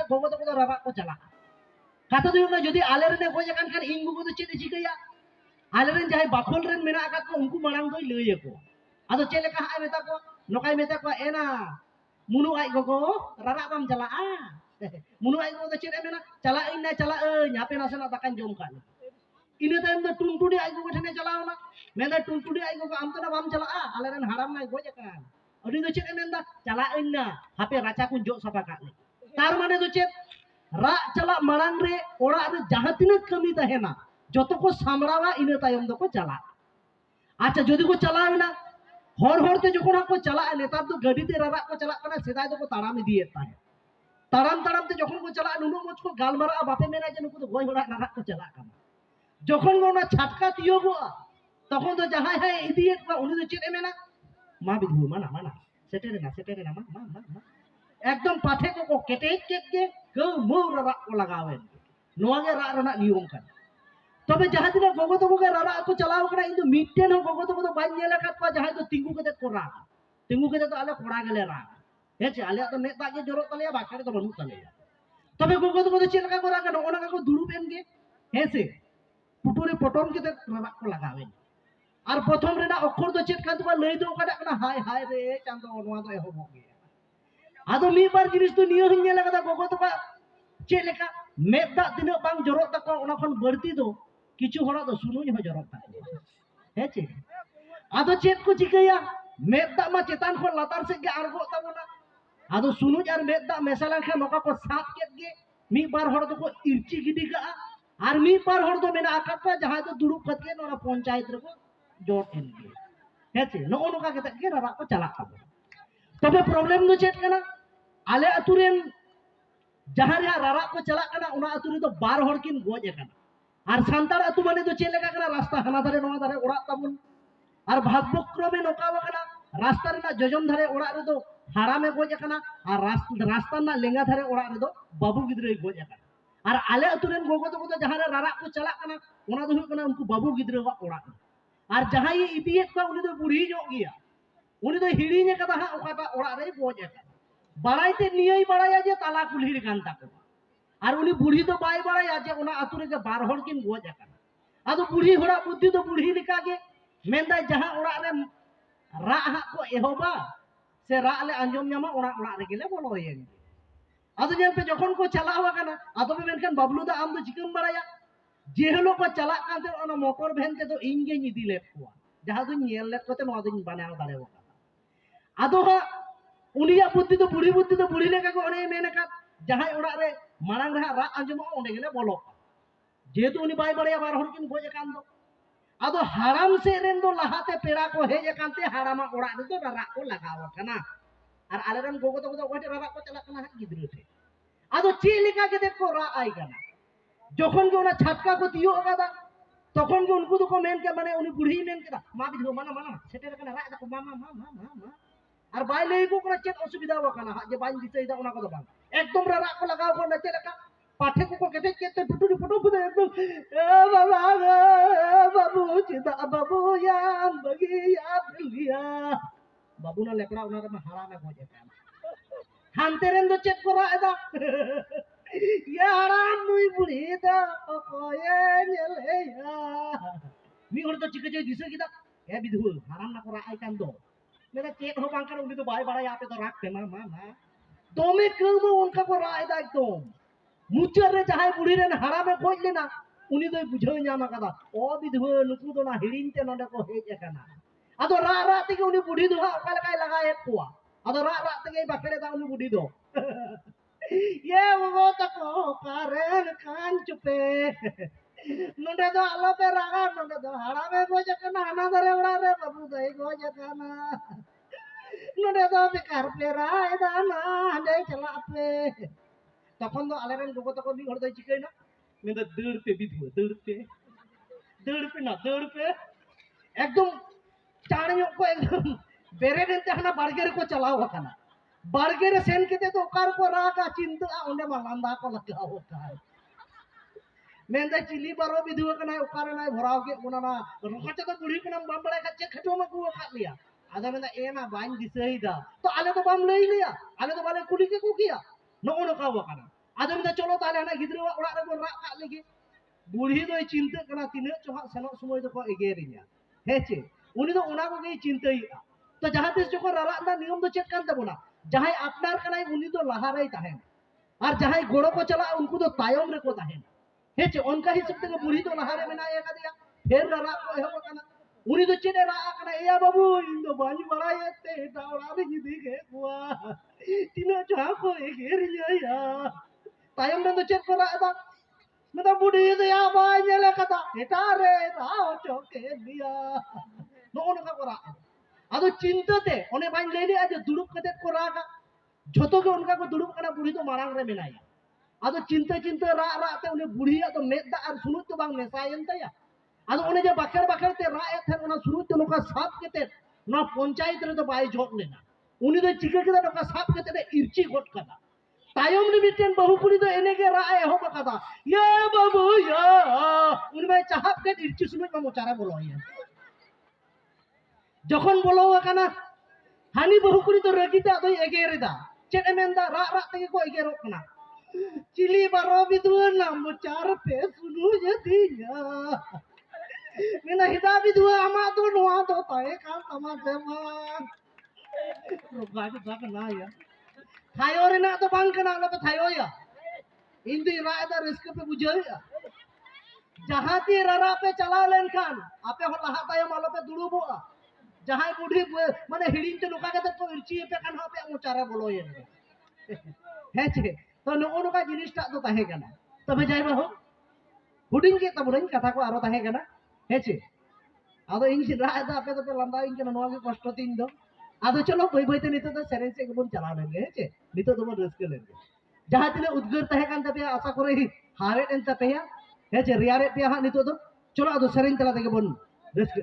kata gogo to ko rara ko chala kata do na jodi alen ne goje kan ing gogo to chete chikaya alen jahai bakol ren mena akat ko unku marang do leuye ko ado chele ka hai meta ko nokai meta ko ena munu ai gogo rara bam chala munu ai gogo to chete mena chala ing na chala nyape nasana takan jom kan ini tayam do tuntudi ai gogo thene chalao na menda tuntudi ai gogo am to na bam chala alen haram nai goje kan odi do chete menda chala ing na hape raca kun jok sapa ka tar mane do chet रा चला मांग रे ओड़ा रे जहां तिना कमी तहेना जतो को सामरावा इने तायम दो को चला अच्छा जदि को चला ना हर हर ते जखन को चला नेतार तो गाड़ी ते रारा को चला कना सेदाय दो को ताराम दिए ता है ताराम ताराम ते जखन को चला नुनो मच को गालमारा बापे मेना जे नुको तो गोय होड़ा रारा को चला कना जखन को ना छटका तियो गो तखन तो जहां है इदिए को उनी तो चेते मेना मा बिधु माना माना सेटेरे ना मा एकदम पाठे को केटे के के मोर रा को लगावे नोआ गे रा रना नियम kan तबे जहां दिन गोगो तो के रा को चलाव कना इन मिटटेन हो गोगो तो बान नेला काट पा जहां तो तिंगु कते को रा तिंगु कते तो आले कोड़ा गेले रा हे चे आले तो मेता के जरो तले बाकरे तो बनु तले तबे गोगो तो चेलका को रा का ओना को दुरुबेन गे हे से पुटुरे पटम कते रा को लगावे আর প্রথম রেনা অক্ষর তো চেট কান তো লই দো কাটা না হাই হাই রে চান্দো নোয়া তো এহো গে आदो मी बार जिनिस तो नियो हिन लगा गोगो तो चेलेका मेदा तिना बांग जरो तक ओना खन बर्ती दो किछु हरा तो सुनुज हो जरो तक हे चे आदो चेत को चिकया मेदा मा चेतान खन लातार से गे आरगो तबना आदो सुनुज आर मेदा मेसाला खन नोका को सात केत गे मी बार हर तो को इरची गिडी का आर मी बार हर तो मेना आकाटा जहां तो दुरु खत के नोना पंचायत रे को जोट एन गे हे चे नो नोका के गे रा को चला का तबे प्रॉब्लम दो चेत कना आले अतुरेन जहां रे रारा को चला कना उना अतुरे तो बार हर किन गोज कना आर सांतार अतु माने तो चेलेका कना रास्ता हना धारे नोआ धारे ओड़ा तामुन आर भागबक्रमे नोकावा कना रास्ता रे ना जजम धारे ओड़ा रे तो हारामे गोज कना आर रास्ता ना लेंगा धारे ओड़ा रे तो बाबू गिद्रे गोज कना आर आले अतुरेन गोगो तो जहां रे रारा को चला कना उना दो कना उनको बाबू गिद्रे वा ओड़ा आर जहां ये इदियत का उनी तो बुढ़ी जो गया उनी तो हिड़ीने कदा हा ओकाटा ओड़ा रे गोज कना बाड़ाईते नियई बाड़ाया जे ताला कुल्ही कान ताको आर उनी बुढ़ी तो बाय बाड़ाया जे उना आतु रे बार हर किन गोज आकाना आदो बुढ़ी होड़ा बुद्धि तो बुढ़ी लिका गे मेंदा जहां ओड़ा रे रा हा को एहोबा से रा ले अंजम न्यामा ओड़ा रे गेले बोलोयेन आदो जेन पे जखन को चलावा काना आदो पे मेनखान बाबलू दा आम तो चिकम बाड़ाया जे हलो को चला कान ते ओना मोटर भैन ते तो इंगे निदि ले को जहां दो नेल ले कोते नो आदो बानाव दारे वो आदो हा उनिया बुद्धि तो बुढ़ी लेका को ओने मेने का जहां ओड़ा रे मारांग रे रा अंजमो ओंडे गेले बोलो जेतु उनी बाय बड़या बार हर किन गोज कान दो आदो हाराम से रेन दो लहाते पेड़ा को हेज कानते हारामा ओड़ा रे तो रा को लगाव कना आर आलेरन गोगो तो ओटे रा को चला कना गिद्रो थे आदो चे लेका के देखो रा आई कना जखन के ओना छटका को तियो ओगादा तखन के उनको तो को मेन के माने उनी बुढ़ी मेन केदा मा बिधो माना माना सेटे कना रा को मा আর বাইলে को कोना चेत असुविधा वकाना जे बाइन दिसै दा ओना को बांग एकदम रा को लगाव को नचे लका पाठे को केते केते टुटुडी फोटो खुदे एकदम ए बाबू चिदा बाबू या बगी या बिलिया बाबू ना लेकड़ा ओना रे हारा में गोजे का हानते रेन दो चेत को रा एदा या हराम नुई बुढ़ी दा कोये नेले या मी हर तो चिके जे दिसै किदा ए बिधु हराम ना को रा आई कान दो मेरा चेक हो बांकर उन्हें तो बाय बड़ा यहाँ पे तो रख पे मा तो मैं क्यों उनका को राय दा एकदम मुचर रे चाहे बुढ़ी रे हरा में खोज लेना उन्हीं तो बुझे जामा कदा ओ विधु नुकु तो ना हिड़िन ते नडे को हेज कना अदो रा ते के उन्हीं बुढ़ी दो ओका लगा लगा एक कुआ अदो रा ते के बाकड़े दा उन्हीं बुढ़ी दो ये वो तको कारण कान चुपे नोंडे दो आलो पे रागा नोंडे दो हाड़ा में गोज कना हना दरे उड़ा रे बाबू दई गोज कना नोंडे दो बेकार पे राय दाना हंडे चला पे तखन दो आलेरन गोगो तको मी हर दई चिकई ना मेंदा दड़ पे बिधु दड़ पे ना दड़ पे एकदम चाणियों को एकदम बेरे देते हना बाड़गे रे को चलाव कना बाड़गे रे सेन केते तो ओकार को रागा चिंता ओंडे मा लांदा को लगाव का मेंदा चिली बारो बिधु कना ओकार ना भराव के ओना रोखा तो बुढ़ी कना बम बड़ा का चेक खटो मा को खा लिया आधा मेंदा ए ना बाइन दिसई दा तो आले तो बम लई लिया आले तो बाले कुड़ी के को किया नो नो का वकाना आदो में चलो ताले हना गिद्रो ओड़ा रे बोन राग का लेगे बुढ़ी दो चिंता कना तिना चोहा सेनो समय दो को एगेरिया हेचे उनी दो ओना को गे चिंता तो जहां तिस जको रारा ना नियम दो चेक कान तबोना जहां अपनार कनाई उनी दो लहा रे ताहेन और जहां गोड़ो को चला उनको दो तायम रे को ताहेन हेचे उनका हिसाब ते बुढ़ी दो लहा रे मेना एका दिया फिर रारा को एहो कना उनी दो चेने रा कना एया बाबू इन दो बानी बड़ा ते डावड़ा रे गिदी के कुआ तिना चोहा को एगेरिया या तायम रे दो चेक को रा दा मैं बुढ़ी तो या बाय नेले कथा एटा रे राव चोके दिया नो नो का करा आदो चिंताते ओने बाइन लेले आज दुड़ुब कते को रागा झोतो के उनका को दुड़ुब कना बुढ़ी तो मारांग रे मेनाया आदो चिंता चिंता रा रा ते उने बुढ़ी तो मेदा और सुनुत तो बांग मेसायन तया आदो उने जे बाखेर बाखेर ते रा ए थे ओना सुनुत तो नोका साफ केते ना पंचायत रे तो बाय जोट लेना उनी तो चिके के नोका साफ केते रे इर्ची गोट कदा तायम रे बिटेन बहु कुड़ी तो एने के रा ए हो कदा ये बाबू या उन में चाहप के इर्ची सुनुत मा मोचारा बोलो या যখন বলো কানা হানি বহু কুড়ি তো রগিতে আদো এগেরে দা চেট এমেন্দা রা রা থেকে কো এগেরো কানা চিলি বারো বিদুয়া নাম চার পে শুনু যেদিয়া মিনা হিদা বিদুয়া আমা তো নোয়া তো তাই কাম তামা দেমা রোগা তো থাক না ইয়া থায়ো রে না তো বাং কানা আলো থায়ো ইয়া ইন্দি রা দা রিস্ক पे বুঝাইয়া जहां ती ररा पे चला लेन खान आपे हो लहा तायम आलो पे दुड़ुबोआ जहां बुढ़ी माने हिडिंग ते नुका के तो इरची पे कान पे मोचारा बोलो ये हेचे तो नो नुका जिनिसटा तो ताहे कना तबे जाय बा हो हुडिंग के तबरन कथा को आरो ताहे कना हेचे आदो इन सिरा दा पे तो लंदा इन के नोवा के कष्ट तीन दो आदो चलो बई बई ते नितो तो सेरेन से के बोन चला लेंगे हेचे नितो तो रस्के लेंगे जहां तिने उद्गर ताहे कान तबे आशा करे हावे एन तपे हेचे रियारे पे हा नितो तो चलो आदो सेरेन तला ते के बोन रस्के